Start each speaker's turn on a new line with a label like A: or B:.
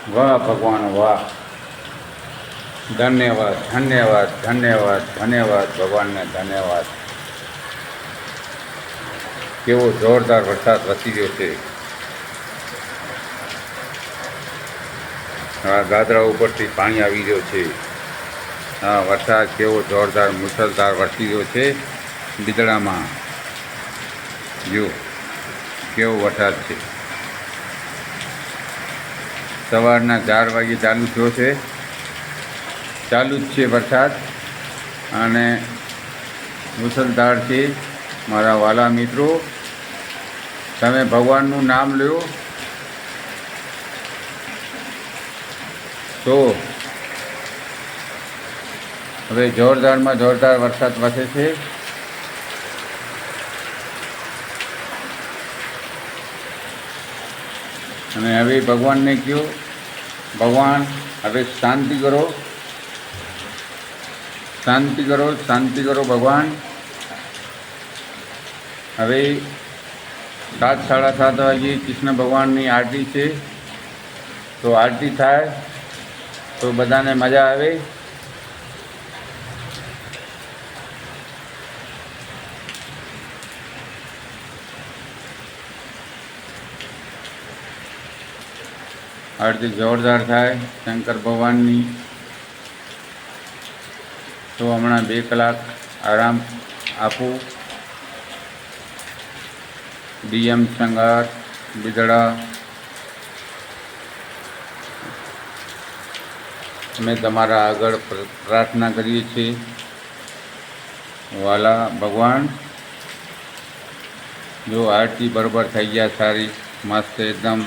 A: વાહ ભગવાન વાહ, ધન્યવાદ ધન્યવાદ ધન્યવાદ ધન્યવાદ ભગવાનને ધન્યવાદ. કેવો જોરદાર વરસાદ વરસી રહ્યો છે. આ ગાદરા ઉપરથી પાણી આવી રહ્યો છે. હા, વરસાદ કેવો જોરદાર મુસળધાર વરસી રહ્યો છે બિદડામાં. જો કેવો વરસાદ છે. સવારના 4 વાગે ચાલુ થયો છે. ચાલુ જ છે વરસાદ અને મુસળધાર છે. મારા વાલા મિત્રો, તમે ભગવાનનું નામ લ્યો તો હવે જોરદારમાં જોરદાર વરસાદ વરસે છે. અને હવે ભગવાનને કહો, ભગવાન હવે શાંતિ કરો, શાંતિ કરો, શાંતિ કરો ભગવાન. હવે 7, 7:30 વાગે કૃષ્ણ ભગવાનની આરતી છે, તો આરતી થાય તો બધાને મજા આવે. આરતી જોરદાર થાય શંકર ભગવાનની. તો હમણાં 2 કલાક આરામ આપું. ડીએમ સંગાર બિદડા, અમે તમારા આગળ પ્રાર્થના કરીએ છીએ. વાલા ભગવાન, જો આરતી બરાબર થઈ ગયા, સારી મસ્ત એકદમ